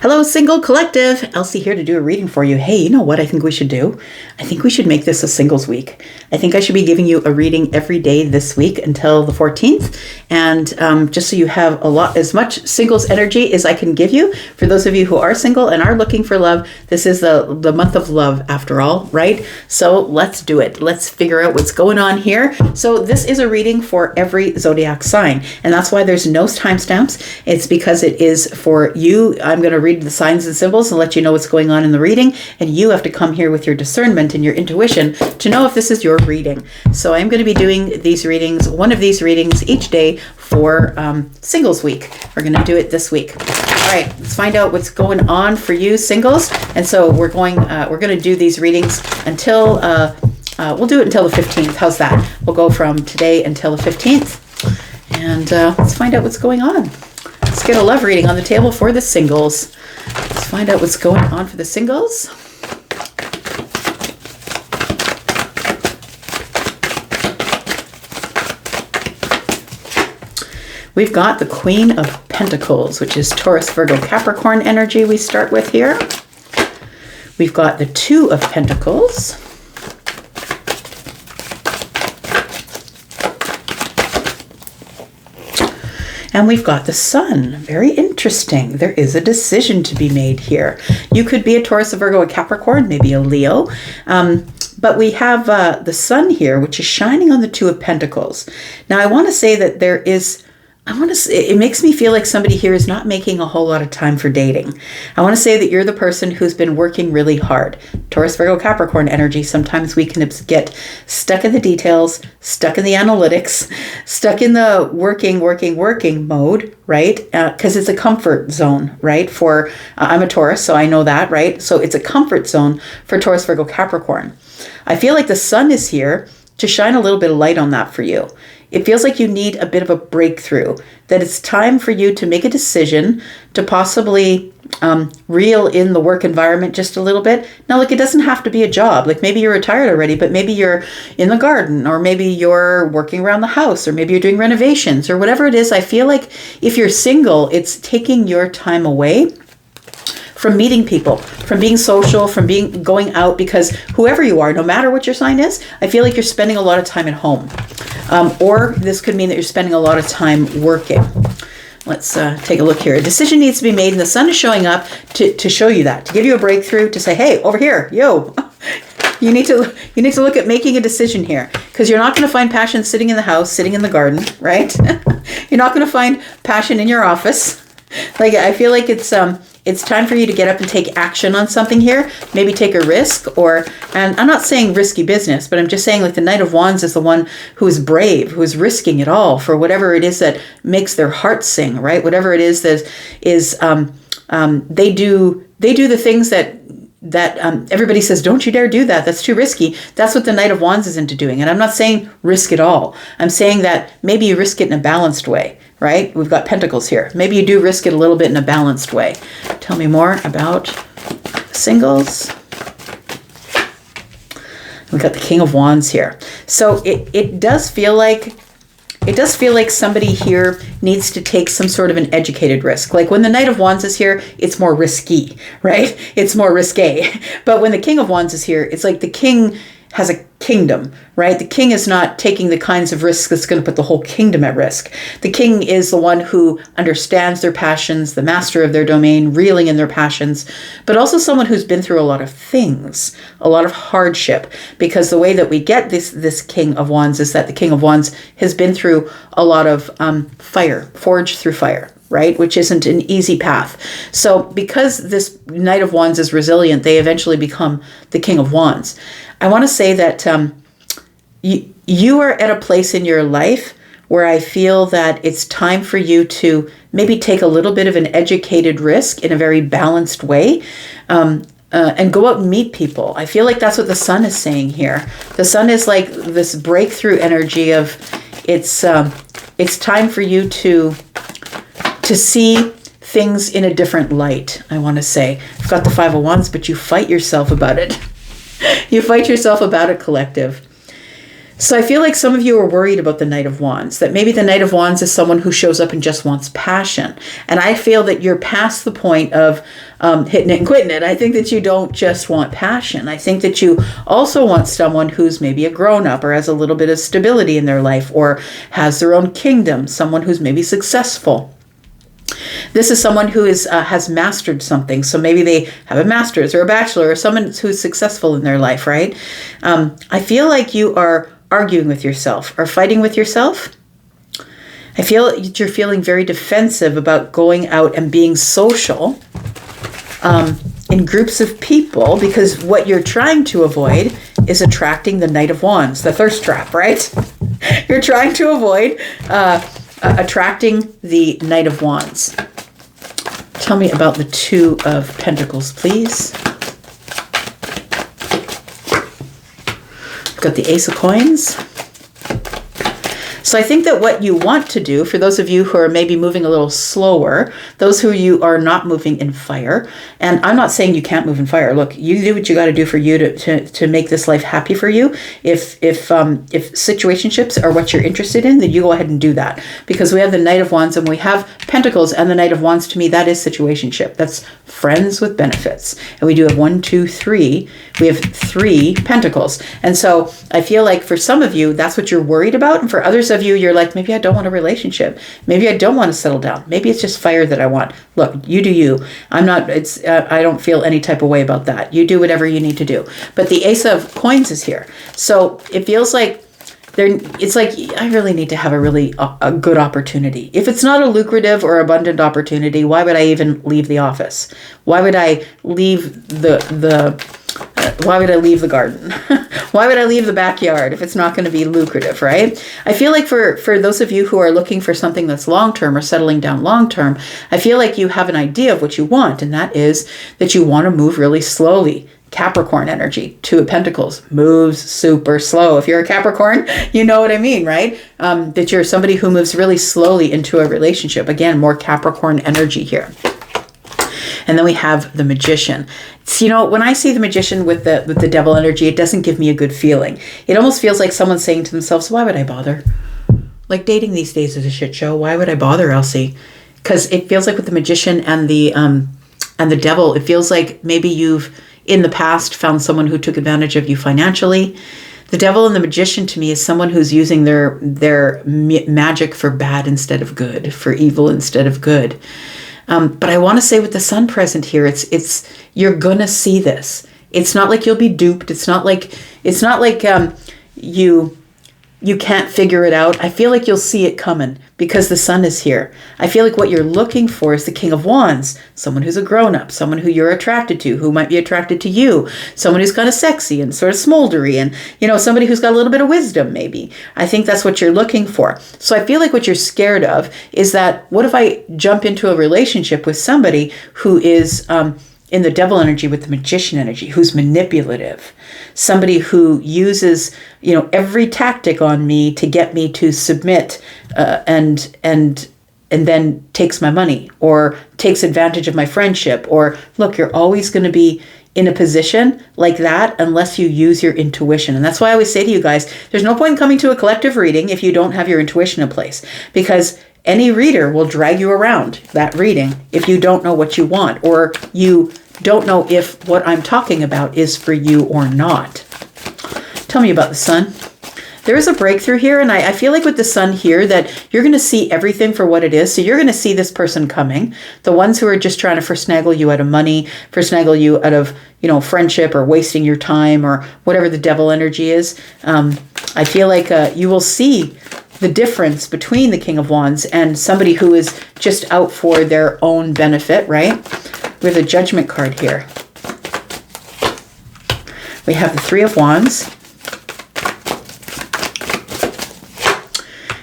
Hello, Single Collective. Elsie here to do a reading for you. Hey, you know what I think we should do? I think we should make this a singles week. I think I should be giving you a reading every day this week until the 14th. And just so you have as much singles energy as I can give you. For those of you who are single and are looking for love, this is the month of love after all, right? So let's do it. Let's figure out what's going on here. So this is a reading for every zodiac sign. And that's why there's no timestamps. It's because it is for you. I'm going to read the signs and symbols and let you know what's going on in the reading. And you have to come here with your discernment and your intuition to know if this is your reading. So I'm going to be doing these readings, one of these readings each day for singles week. We're going to do it this week. All right, let's find out what's going on for you singles. And so we're going to do these readings until, we'll do it until the 15th. How's that? We'll go from today until the 15th. And let's find out what's going on. Let's get a love reading on the table for the singles. Let's find out what's going on for the singles. We've got the Queen of Pentacles, which is Taurus, Virgo, Capricorn energy we start with here. We've got the Two of Pentacles. And we've got the Sun. Very interesting. There is a decision to be made here. You could be a Taurus, a Virgo, a Capricorn, maybe a Leo. But we have the Sun here, which is shining on the Two of Pentacles. Now, I want to say that it makes me feel like somebody here is not making a whole lot of time for dating. I want to say that you're the person who's been working really hard. Taurus, Virgo, Capricorn energy, sometimes we can get stuck in the details, stuck in the analytics, stuck in the working mode, right? Because it's a comfort zone, right? I'm a Taurus, so I know that, right? So it's a comfort zone for Taurus, Virgo, Capricorn. I feel like the Sun is here to shine a little bit of light on that for you. It feels like you need a bit of a breakthrough, that it's time for you to make a decision to possibly reel in the work environment just a little bit. Now, look, it doesn't have to be a job. Like maybe you're retired already, but maybe you're in the garden, or maybe you're working around the house, or maybe you're doing renovations, or whatever it is. I feel like if you're single, it's taking your time away from meeting people, from being social, from going out, because whoever you are, no matter what your sign is, I feel like you're spending a lot of time at home. Or this could mean that you're spending a lot of time working. Let's take a look here. A decision needs to be made, and the Sun is showing up to show you that, to give you a breakthrough, to say, hey, over here, yo, you need to look at making a decision here, because you're not going to find passion sitting in the house, sitting in the garden, right? You're not going to find passion in your office. Like, I feel like it's time for you to get up and take action on something here. Maybe take a risk, and I'm not saying risky business, but I'm just saying like the Knight of Wands is the one who is brave, who is risking it all for whatever it is that makes their heart sing, right? Whatever it is that is, they do the things that everybody says, don't you dare do that. That's too risky. That's what the Knight of Wands is into doing. And I'm not saying risk it all. I'm saying that maybe you risk it in a balanced way, right? We've got Pentacles here. Maybe you do risk it a little bit in a balanced way. Tell me more about singles. We've got the King of Wands here. So it does feel like somebody here needs to take some sort of an educated risk. Like when the Knight of Wands is here, it's more risky, right? It's more risque. But when the King of Wands is here, it's like the king has a kingdom, right? The king is not taking the kinds of risks that's going to put the whole kingdom at risk. The king is the one who understands their passions, the master of their domain, reeling in their passions, but also someone who's been through a lot of things, a lot of hardship, because the way that we get this King of Wands is that the King of Wands has been through a lot of fire, forged through fire, right? Which isn't an easy path. So because this Knight of Wands is resilient, they eventually become the King of Wands. I want to say that you are at a place in your life where I feel that it's time for you to maybe take a little bit of an educated risk in a very balanced way, and go out and meet people. I feel like that's what the Sun is saying here. The Sun is like this breakthrough energy of it's time for you to see things in a different light, I want to say. I've got the Five of Wands, but you fight yourself about it. You fight yourself about it, collective. So I feel like some of you are worried about the Knight of Wands, that maybe the Knight of Wands is someone who shows up and just wants passion. And I feel that you're past the point of hitting it and quitting it. I think that you don't just want passion. I think that you also want someone who's maybe a grown-up or has a little bit of stability in their life or has their own kingdom, someone who's maybe successful. This is someone who has mastered something. So maybe they have a master's or a bachelor or someone who's successful in their life, right? I feel like you are arguing with yourself or fighting with yourself. I feel you're feeling very defensive about going out and being social in groups of people, because what you're trying to avoid is attracting the Knight of Wands, the thirst trap, right? You're trying to avoid attracting the Knight of Wands. Tell me about the Two of Pentacles, please. Got the Ace of Coins. So I think that what you want to do, for those of you who are maybe moving a little slower, those who you are not moving in fire, and I'm not saying you can't move in fire. Look, you do what you got to do for you to make this life happy for you. If situationships are what you're interested in, then you go ahead and do that. Because we have the Knight of Wands and we have Pentacles, and the Knight of Wands, to me, that is situationship. That's friends with benefits. And we do have 1, 2, 3. We have 3 Pentacles. And so I feel like for some of you, that's what you're worried about. And for others of you, you're like, maybe I don't want a relationship. Maybe I don't want to settle down. Maybe it's just fire that I want. Look, you do you. I don't feel any type of way about that. You do whatever you need to do. But the Ace of Coins is here. So it feels like it's like, I really need to have a good opportunity. If it's not a lucrative or abundant opportunity, why would I even leave the office? Why would I leave why would I leave the garden? Why would I leave the backyard if it's not going to be lucrative, right? I feel like for those of you who are looking for something that's long-term or settling down long-term, I feel like you have an idea of what you want, and that is that you want to move really slowly. Capricorn energy, 2 of Pentacles, moves super slow. If you're a Capricorn, you know what I mean, right? That you're somebody who moves really slowly into a relationship. Again, more Capricorn energy here. And then we have the Magician. So, when I see the Magician with the devil energy, it doesn't give me a good feeling. It almost feels like someone saying to themselves, why would I bother? Like, dating these days is a shit show. Why would I bother, Elsie? Because it feels like with the Magician and the devil, it feels like maybe you've in the past found someone who took advantage of you financially. The devil and the Magician to me is someone who's using their magic for bad instead of good, for evil instead of good. But I want to say with the Sun present here, it's you're gonna see this. It's not like you'll be duped. It's not like you can't figure it out. I feel like you'll see it coming because the Sun is here. I feel like what you're looking for is the King of Wands, someone who's a grown-up, someone who you're attracted to, who might be attracted to you, someone who's kind of sexy and sort of smoldery, and somebody who's got a little bit of wisdom maybe. I think that's what you're looking for. So I feel like what you're scared of is that, what if I jump into a relationship with somebody who is in the devil energy with the Magician energy, who's manipulative, somebody who uses, every tactic on me to get me to submit, and then takes my money or takes advantage of my friendship. Or look, you're always going to be in a position like that unless you use your intuition. And that's why I always say to you guys, there's no point in coming to a collective reading if you don't have your intuition in place, because any reader will drag you around that reading if you don't know what you want, or you don't know if what I'm talking about is for you or not. Tell me about the Sun. There is a breakthrough here, and I feel like with the Sun here that you're going to see everything for what it is. So you're going to see this person coming. The ones who are just trying to forsnaggle you out of money, forsnaggle you out of, friendship, or wasting your time, or whatever the devil energy is. I feel like you will see the difference between the King of Wands and somebody who is just out for their own benefit, right? We have the Judgment card here. We have the 3 of Wands.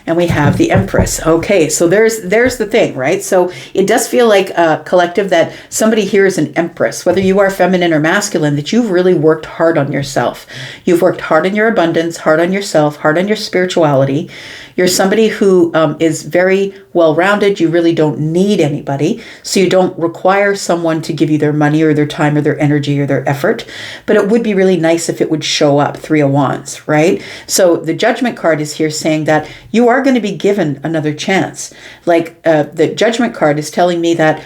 and we have the Empress. Okay, so there's the thing, right? So it does feel like a collective that somebody here is an Empress, whether you are feminine or masculine, that you've really worked hard on yourself. You've worked hard on your abundance, hard on yourself, hard on your spirituality. You're somebody who is very well-rounded. You really don't need anybody. So you don't require someone to give you their money or their time or their energy or their effort. But it would be really nice if it would show up, Three of Wands, right? So the Judgment card is here saying that you are going to be given another chance. Like the Judgment card is telling me that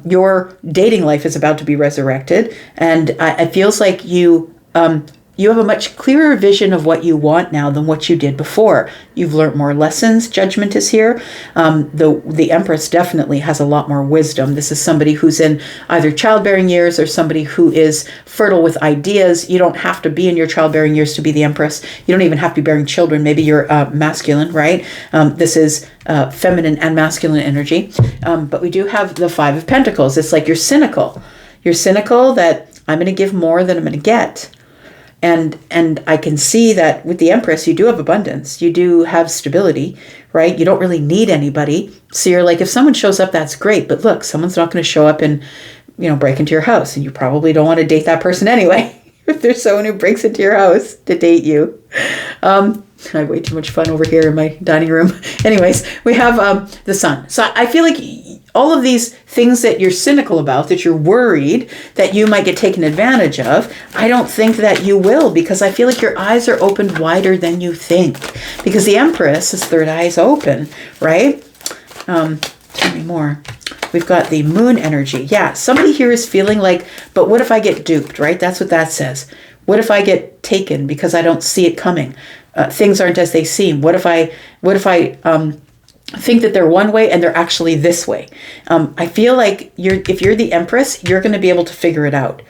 your dating life is about to be resurrected. And it feels like you have a much clearer vision of what you want now than what you did before. You've learned more lessons. Judgment is here. The Empress definitely has a lot more wisdom. This is somebody who's in either childbearing years or somebody who is fertile with ideas. You don't have to be in your childbearing years to be the Empress. You don't even have to be bearing children. Maybe you're masculine, right? This is feminine and masculine energy. But we do have the Five of Pentacles. It's like you're cynical. You're cynical that I'm going to give more than I'm going to get. And I can see that with the Empress, you do have abundance. You do have stability, right? You don't really need anybody. So you're like, if someone shows up, that's great. But look, someone's not going to show up and, break into your house. And you probably don't want to date that person anyway. If there's someone who breaks into your house to date you. I have way too much fun over here in my dining room. Anyways, we have the Sun. So I feel like all of these things that you're cynical about, that you're worried that you might get taken advantage of, I don't think that you will, because I feel like your eyes are opened wider than you think. Because the Empress' third eye is open, right? Tell me more. We've got the Moon energy. Yeah, somebody here is feeling like, but what if I get duped, right? That's what that says. What if I get taken because I don't see it coming? Things aren't as they seem. What if I think that they're one way and they're actually this way? I feel like if you're the Empress, you're going to be able to figure it out.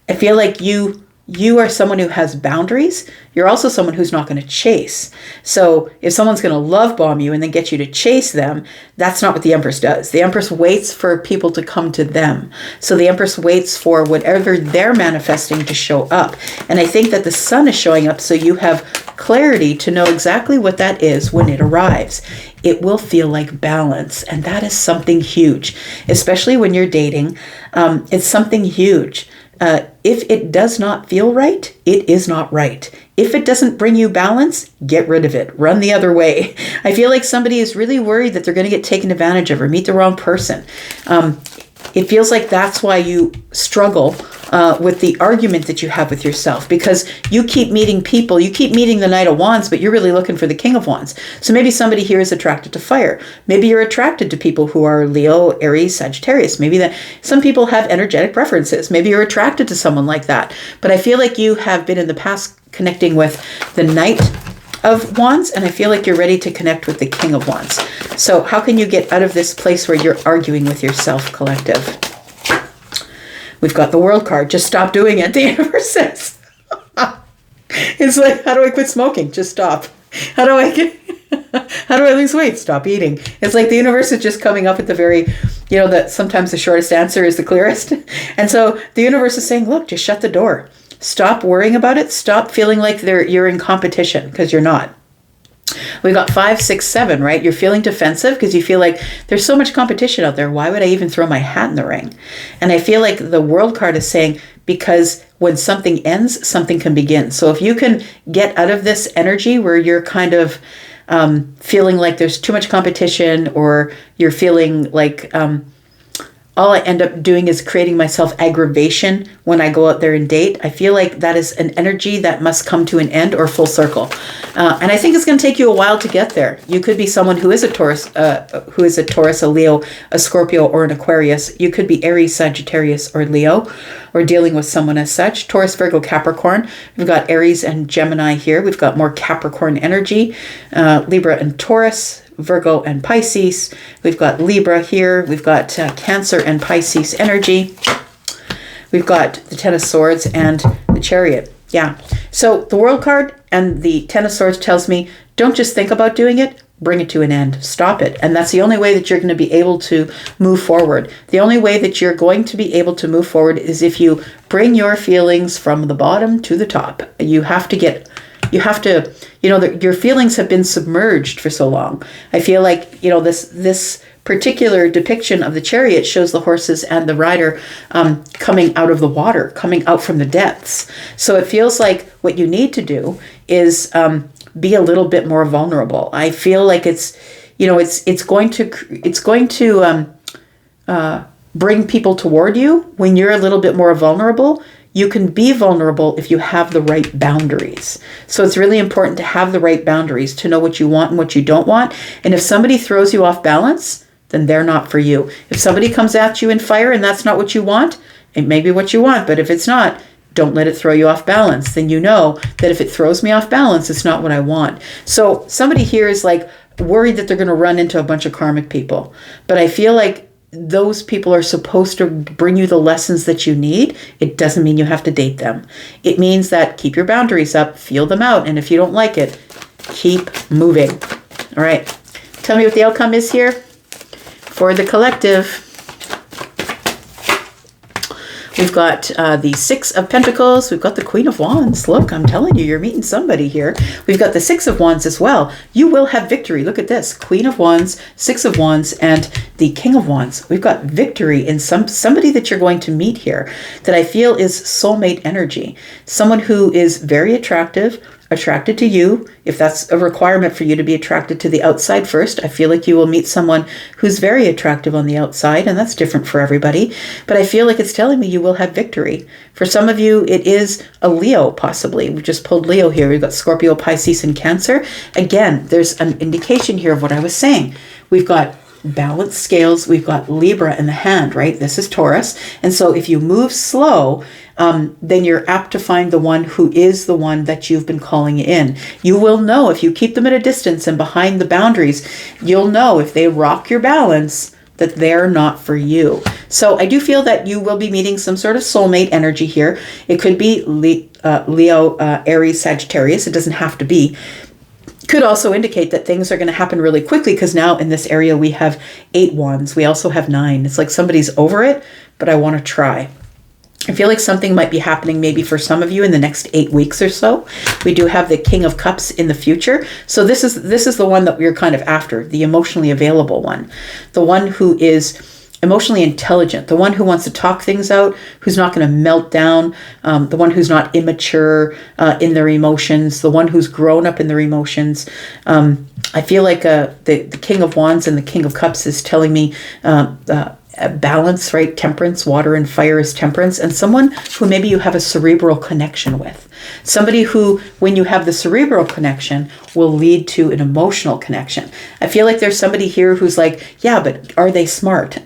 I feel like you are someone who has boundaries. You're also someone who's not going to chase. So if someone's going to love bomb you and then get you to chase them, that's not what the Empress does. The Empress waits for people to come to them. So the Empress waits for whatever they're manifesting to show up. And I think that the Sun is showing up so you have clarity to know exactly what that is when it arrives. It will feel like balance. And that is something huge, especially when you're dating. It's something huge. If it does not feel right, it is not right. If it doesn't bring you balance, get rid of it. Run the other way. I feel like somebody is really worried that they're going to get taken advantage of or meet the wrong person. It feels like that's why you struggle with the argument that you have with yourself, because you keep meeting people, you keep meeting the Knight of Wands, but you're really looking for the King of Wands. So maybe somebody here is attracted to fire. Maybe you're attracted to people who are Leo, Aries, Sagittarius. Maybe that some people have energetic preferences. Maybe you're attracted to someone like that. But I feel like you have been in the past connecting with the Knight of Wands, and I feel like you're ready to connect with the King of Wands. So how can you get out of this place where you're arguing with yourself, collective? We've got the World card. Just stop doing it, the universe says. It's like, how do I quit smoking? Just stop. How do I lose weight? Stop eating. It's like the universe is just coming up with the very, that sometimes the shortest answer is the clearest. And so the universe is saying, look, just shut the door. Stop worrying about it. Stop feeling like you're in competition, because you're not. We got 5, 6, 7, right? You're feeling defensive because you feel like there's so much competition out there. Why would I even throw my hat in the ring? And I feel like the World card is saying, because when something ends, something can begin. So if you can get out of this energy where you're kind of feeling like there's too much competition, or you're feeling like all I end up doing is creating myself aggravation when I go out there and date, I feel like that is an energy that must come to an end or full circle. And I think it's going to take you a while to get there. You could be someone who is a Taurus, a Leo, a Scorpio, or an Aquarius. You could be Aries, Sagittarius, or Leo, or dealing with someone as such. Taurus, Virgo, Capricorn. We've got Aries and Gemini here. We've got more Capricorn energy. Libra and Taurus. Virgo and Pisces. We've got Libra here. We've got Cancer and Pisces energy. We've got the Ten of Swords and the Chariot. Yeah. So the World card and the Ten of Swords tells me, don't just think about doing it, bring it to an end. Stop it. And that's the only way that you're going to be able to move forward. The only way that you're going to be able to move forward is if you bring your feelings from the bottom to the top. You have to get You have to, your feelings have been submerged for so long. I feel like, this particular depiction of the chariot shows the horses and the rider coming out of the water, coming out from the depths. So it feels like what you need to do is be a little bit more vulnerable. I feel like it's going to bring people toward you when you're a little bit more vulnerable. You can be vulnerable if you have the right boundaries. So it's really important to have the right boundaries, to know what you want and what you don't want. And if somebody throws you off balance, then they're not for you. If somebody comes at you in fire and that's not what you want, it may be what you want, but if it's not, don't let it throw you off balance. Then you know that if it throws me off balance, it's not what I want. So somebody here is like worried that they're going to run into a bunch of karmic people. But I feel like those people are supposed to bring you the lessons that you need. It doesn't mean you have to date them. It means that keep your boundaries up, feel them out, and if you don't like it, keep moving. All right. Tell me what the outcome is here for the collective. We've got the Six of Pentacles. We've got the Queen of Wands. Look, I'm telling you, you're meeting somebody here. We've got the Six of Wands as well. You will have victory. Look at this. Queen of Wands, Six of Wands, and the King of Wands. We've got victory in somebody that you're going to meet here that I feel is soulmate energy. Someone who is very attracted to you. If that's a requirement for you to be attracted to the outside first, I feel like you will meet someone who's very attractive on the outside, and that's different for everybody. But I feel like it's telling me you will have victory. For some of you, it is a Leo, possibly. We just pulled Leo here. We've got Scorpio, Pisces, and Cancer. Again, there's an indication here of what I was saying. We've got balanced scales. We've got Libra in the hand, right? This is Taurus. And so if you move slow, then you're apt to find the one who is the one that you've been calling in. You will know if you keep them at a distance and behind the boundaries, you'll know if they rock your balance that they're not for you. So I do feel that you will be meeting some sort of soulmate energy here. It could be Leo, Aries, Sagittarius. It doesn't have to be. Could also indicate that things are going to happen really quickly because now in this area we have 8 wands. We also have 9. It's like somebody's over it, but I want to try. I feel like something might be happening maybe for some of you in the next 8 weeks or so. We do have the King of Cups in the future. So this is the one that we're kind of after, the emotionally available one. The one who is emotionally intelligent, the one who wants to talk things out, who's not going to melt down, the one who's not immature in their emotions, the one who's grown up in their emotions. I feel like the King of Wands and the King of Cups is telling me balance, right? Temperance, water and fire is temperance, and someone who maybe you have a cerebral connection with. Somebody who, when you have the cerebral connection, will lead to an emotional connection. I feel like there's somebody here who's like, yeah, but are they smart?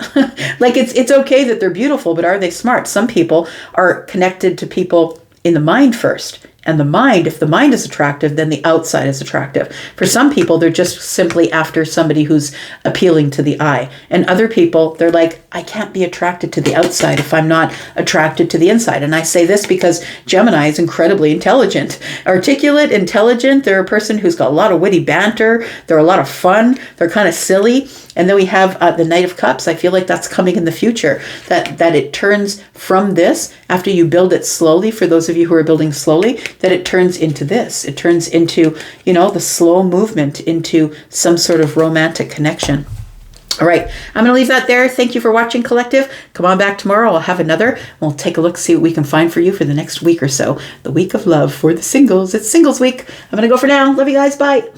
Like it's okay that they're beautiful, but are they smart? Some people are connected to people in the mind first. And the mind, if the mind is attractive, then the outside is attractive. For some people, they're just simply after somebody who's appealing to the eye. And other people, they're like, I can't be attracted to the outside if I'm not attracted to the inside. And I say this because Gemini is incredibly intelligent, articulate, intelligent. They're a person who's got a lot of witty banter. They're a lot of fun. They're kind of silly. And then we have the Knight of Cups. I feel like that's coming in the future, that it turns from this, after you build it slowly, for those of you who are building slowly, that it turns into this. It turns into, the slow movement into some sort of romantic connection. All right, I'm going to leave that there. Thank you for watching, Collective. Come on back tomorrow. I'll have another. We'll take a look, see what we can find for you for the next week or so. The week of love for the singles. It's Singles Week. I'm going to go for now. Love you guys. Bye.